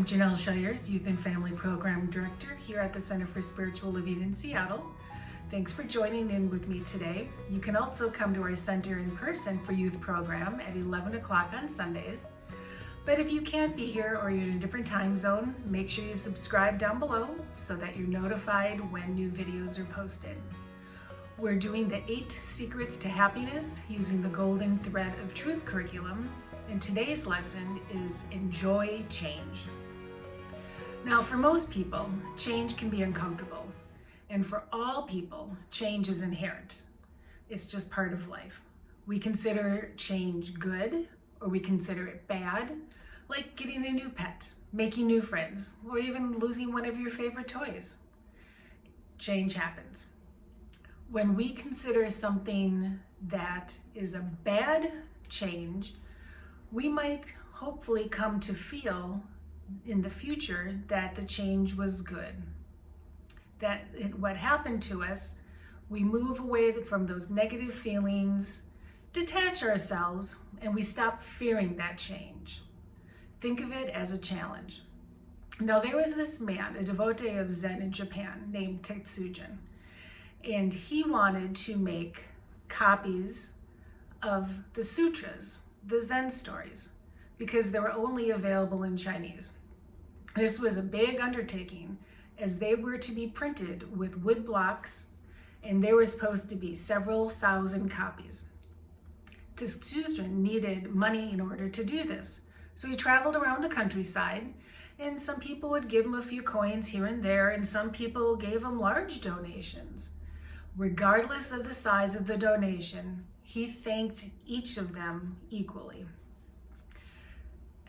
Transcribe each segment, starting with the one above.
Janell Shiers, Youth and Family Program Director here at the Center for Spiritual Living in Seattle. Thanks for joining in with me today. You can also come to our center in person for youth program at 11 o'clock on Sundays. But if you can't be here or you're in a different time zone, make sure you subscribe down below so that you're notified when new videos are posted. We're doing the 8 Secrets to Happiness using the Golden Thread of Truth curriculum, and today's lesson is Enjoy Change. Now, for most people, change can be uncomfortable, and for all people, change is inherent. It's just part of life. We consider change good, or we consider it bad, like getting a new pet, making new friends, or even losing one of your favorite toys. Change happens. When we consider something that is a bad change, we might hopefully come to feel in the future that the change was good. What happened to us, we move away from those negative feelings, detach ourselves, and we stop fearing that change. Think of it as a challenge. Now, there was this man, a devotee of Zen in Japan, named Tetsujin, and he wanted to make copies of the sutras, the Zen stories, because they were only available in Chinese. This was a big undertaking, as they were to be printed with wood blocks, and there were supposed to be several thousand copies. Tetsujin needed money in order to do this, so he traveled around the countryside, and some people would give him a few coins here and there, and some people gave him large donations. Regardless of the size of the donation, he thanked each of them equally.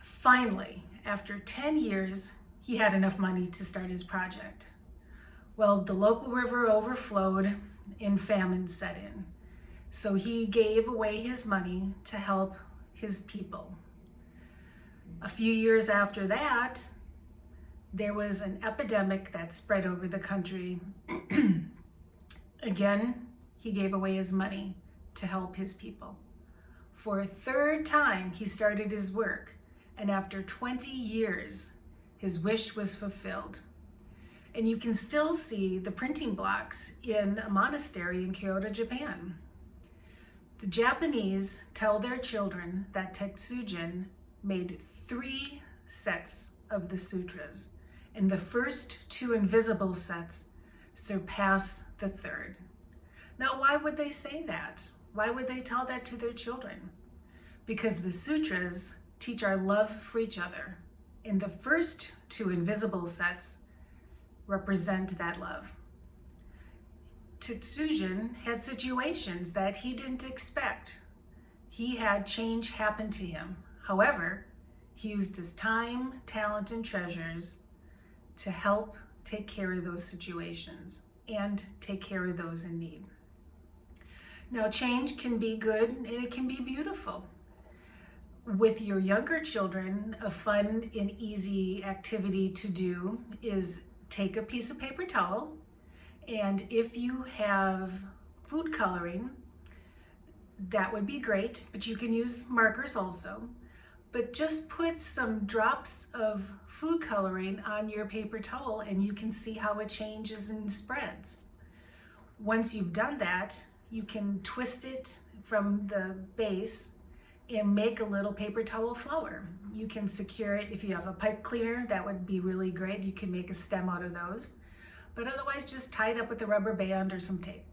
Finally, after 10 years, he had enough money to start his project. Well, the local river overflowed and famine set in. So he gave away his money to help his people. A few years after that, there was an epidemic that spread over the country. Again, he gave away his money to help his people. For a third time, he started his work, and after 20 years, his wish was fulfilled. And you can still see the printing blocks in a monastery in Kyoto, Japan. The Japanese tell their children that Tetsujin made 3 sets of the sutras, and the first 2 invisible sets surpass the 3rd. Now, why would they say that? Why would they tell that to their children? Because the sutras teach our love for each other, and the first 2 invisible sets represent that love. Tetsujin had situations that he didn't expect. He had change happen to him. However, he used his time, talent, and treasures to help take care of those situations and take care of those in need. Now, change can be good and it can be beautiful. With your younger children, a fun and easy activity to do is take a piece of paper towel, and if you have food coloring, that would be great, but you can use markers also. But just put some drops of food coloring on your paper towel and you can see how it changes and spreads. Once you've done that, you can twist it from the base and make a little paper towel flower. You can secure it if you have a pipe cleaner, that would be really great. You can make a stem out of those. But otherwise, just tie it up with a rubber band or some tape.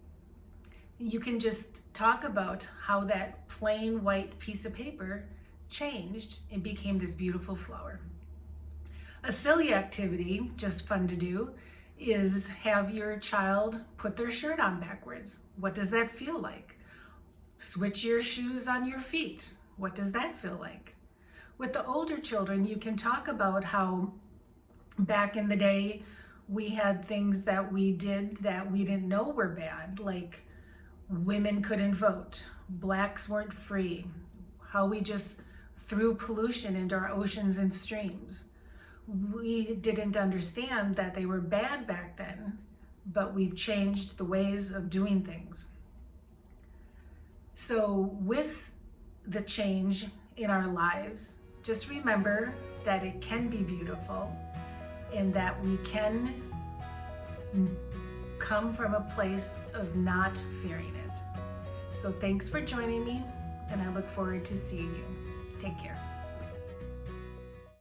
You can just talk about how that plain white piece of paper changed and became this beautiful flower. A silly activity, just fun to do, is have your child put their shirt on backwards. What does that feel like? Switch your shoes on your feet. What does that feel like? With the older children, you can talk about how back in the day we had things that we did that we didn't know were bad, like women couldn't vote, blacks weren't free, how we just threw pollution into our oceans and streams. We didn't understand that they were bad back then, but we've changed the ways of doing things. So with the change in our lives, just remember that it can be beautiful and that we can come from a place of not fearing it. So thanks for joining me, and I look forward to seeing you. Take care.